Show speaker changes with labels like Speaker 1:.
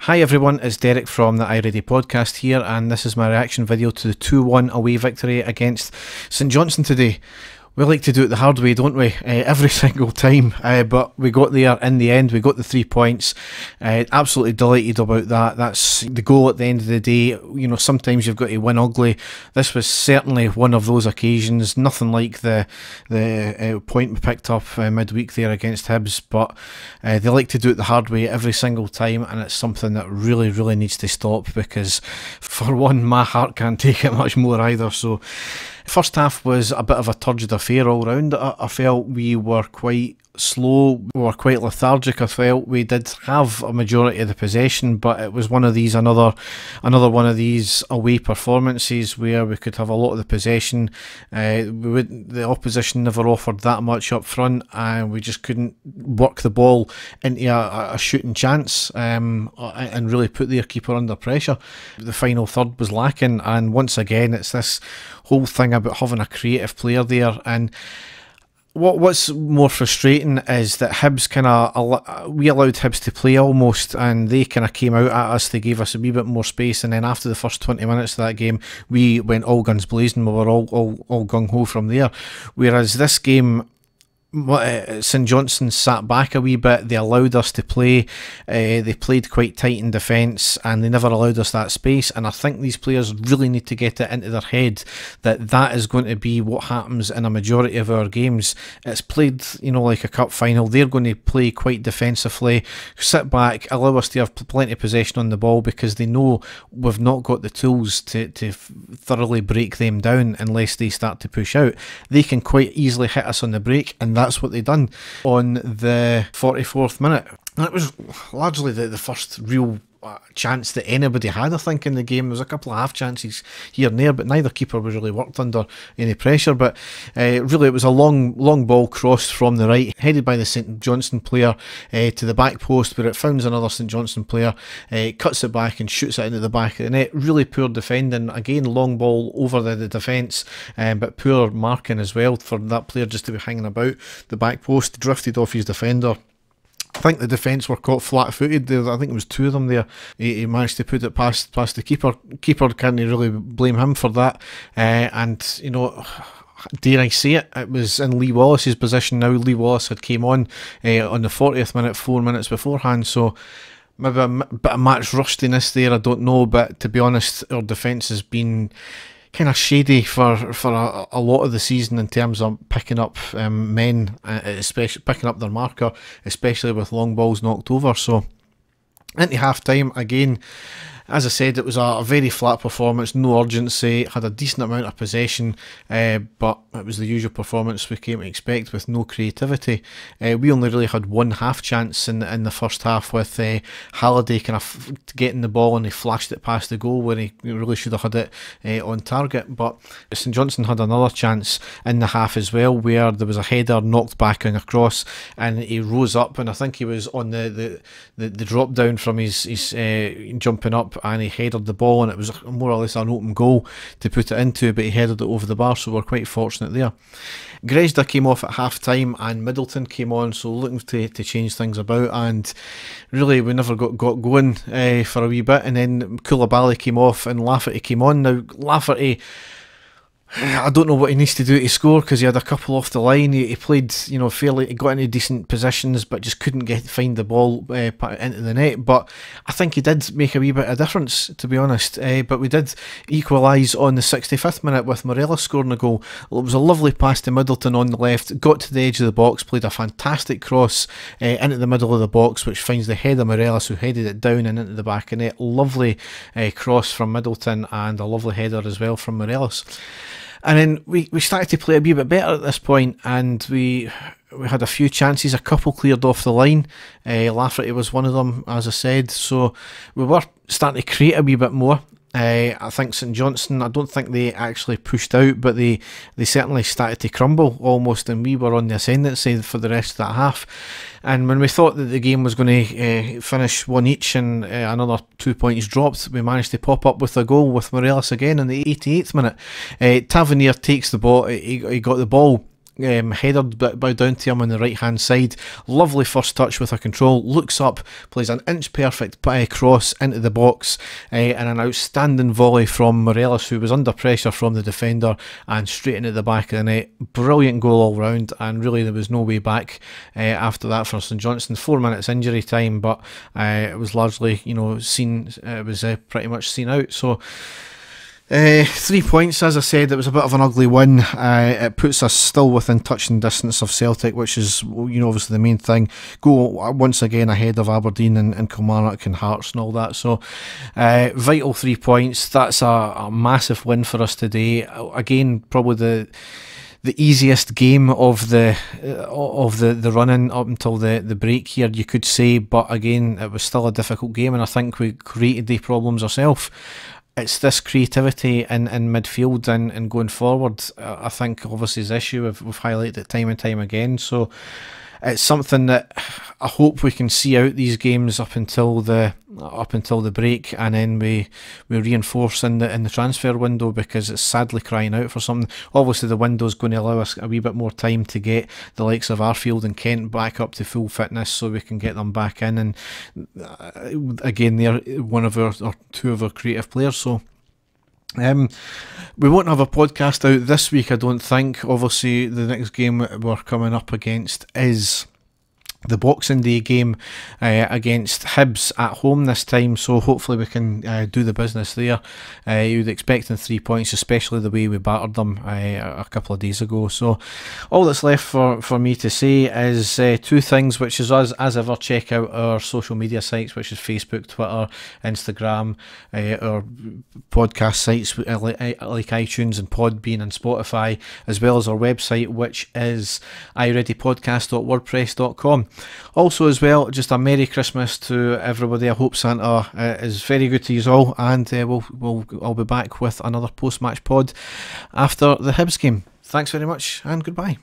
Speaker 1: Hi everyone, it's Derek from the iReady podcast here, and this is my reaction video to the 2-1 away victory against St Johnstone today. We like to do it the hard way, don't we? Every single time, but we got there in the end. We got the 3 points. Absolutely delighted about that. That's the goal at the end of the day. You know, sometimes you've got to win ugly. This was certainly one of those occasions. Nothing like the point we picked up midweek there against Hibs, but they like to do it the hard way every single time, and it's something that really needs to stop, because for one, my heart can't take it much more either. So first half was a bit of a turgid affair all round. I felt we were quite slow, we were quite lethargic. I felt we did have a majority of the possession, but it was one of these, another one of these away performances where we could have a lot of the possession. The opposition never offered that much up front, and we just couldn't work the ball into a shooting chance and really put their keeper under pressure. The final third was lacking, and once again it's this whole thing about having a creative player there. And what's more frustrating is that Hibs we allowed Hibs to play almost, and they kind of came out at us. They gave us a wee bit more space, and then after the first 20 minutes of that game, we went all guns blazing. We were all gung ho from there. Whereas this game, St Johnstone sat back a wee bit. They allowed us to play. They played quite tight in defence, and they never allowed us that space. And I think these players really need to get it into their head that that is going to be what happens in a majority of our games. It's played, you know, like a cup final. They're going to play quite defensively, sit back, allow us to have plenty of possession on the ball, because they know we've not got the tools to thoroughly break them down unless they start to push out. They can quite easily hit us on the break, and that's what they done on the 44th minute. That was largely the first real chance that anybody had, I think, in the game. There was a couple of half chances here and there, but neither keeper was really worked under any pressure. But really it was a long ball crossed from the right, headed by the St Johnstone player to the back post, where it finds another St Johnstone player, cuts it back and shoots it into the back of the net. Really poor defending. Again, long ball over the defence, but poor marking as well for that player just to be hanging about the back post. Drifted off his defender. I think the defence were caught flat-footed there. I think it was two of them there. He managed to put it past the keeper. Keeper can't really blame him for that. And, you know, dare I say it, it was in Lee Wallace's position now. Lee Wallace had came on the 40th minute, 4 minutes beforehand. So maybe a bit of match rustiness there, I don't know. But to be honest, our defence has been kind of shady for a lot of the season in terms of picking up men, especially picking up their marker, especially with long balls knocked over. So into half time again, as I said, it was a very flat performance, no urgency, had a decent amount of possession, but it was the usual performance we came to expect with no creativity. We only really had one half chance in the first half, with Halliday kind of getting the ball, and he flashed it past the goal where he really should have had it on target. But St Johnstone had another chance in the half as well, where there was a header knocked back on a cross, and he rose up, and I think he was on the drop down from his jumping up, and he headed the ball, and it was more or less an open goal to put it into, but he headed it over the bar, so we're quite fortunate there. Grezda came off at half time, and Middleton came on, so looking to change things about, and really we never got going for a wee bit. And then Koulibaly came off and Lafferty came on. Now Lafferty, I don't know what he needs to do to score, because he had a couple off the line. He played, you know, fairly, he got into decent positions, but just couldn't find the ball into the net. But I think he did make a wee bit of difference, to be honest. But we did equalise on the 65th minute with Morelos scoring a goal. It was a lovely pass to Middleton on the left, got to the edge of the box, played a fantastic cross into the middle of the box, which finds the head of Morelos, who headed it down and into the back of net. Lovely cross from Middleton, and a lovely header as well from Morelos. And then we started to play a wee bit better at this point, and we had a few chances, a couple cleared off the line. Lafferty was one of them, as I said, so we were starting to create a wee bit more. I think St Johnstone, I don't think they actually pushed out, but they certainly started to crumble almost, and we were on the ascendancy for the rest of that half. And when we thought that the game was going to finish one each and another 2 points dropped, we managed to pop up with a goal with Morelos again in the 88th minute. Tavernier takes the ball, he got the ball headered by down to him on the right hand side. Lovely first touch with a control, looks up, plays an inch perfect cross into the box, and an outstanding volley from Morelos, who was under pressure from the defender, and straight into the back of the net. Brilliant goal all round, and really there was no way back after that for St Johnstone. 4 minutes injury time, but it was largely, seen. It was pretty much seen out. So 3 points, as I said, it was a bit of an ugly win. It puts us still within touching distance of Celtic, which is, obviously the main thing. Go once again ahead of Aberdeen and Kilmarnock and Hearts and all that. So vital 3 points. That's a massive win for us today. Again, probably the easiest game of the run-in up until the break here, you could say, but again, it was still a difficult game, and I think we created the problems ourselves. It's this creativity in midfield and going forward, I think obviously is the issue. We've highlighted it time and time again, so it's something that I hope we can see out these games up until the break, and then we reinforce in the transfer window, because it's sadly crying out for something. Obviously the window's going to allow us a wee bit more time to get the likes of Arfield and Kent back up to full fitness, so we can get them back in, and again they're one of our, or two of our creative players. So we won't have a podcast out this week, I don't think. Obviously the next game we're coming up against is the Boxing Day game against Hibs at home this time, so hopefully we can do the business there. You'd expect 3 points, especially the way we battered them a couple of days ago. So all that's left for me to say is two things, which is, as ever, check out our social media sites, which is Facebook, Twitter, Instagram, our podcast sites like iTunes and Podbean and Spotify, as well as our website, which is ireadypodcast.wordpress.com. Also, as well, just a Merry Christmas to everybody. I hope Santa is very good to you all, and I'll be back with another post-match pod after the Hibs game. Thanks very much, and goodbye.